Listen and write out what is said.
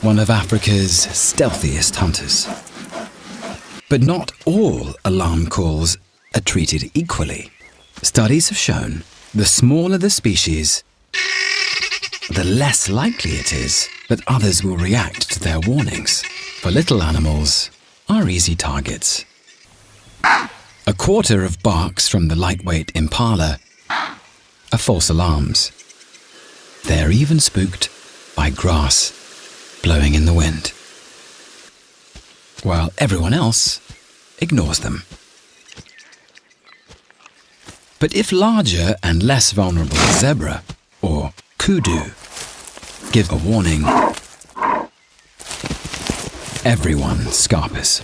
one of Africa's stealthiest hunters. But not all alarm calls are treated equally. Studies have shown the smaller the species, the less likely it is that others will react to their warnings. For little animals are easy targets. A quarter of barks from the lightweight impala are false alarms. They're even spooked by grass blowing in the wind, while everyone else ignores them. But if larger and less vulnerable zebra or kudu give a warning, everyone scarpers.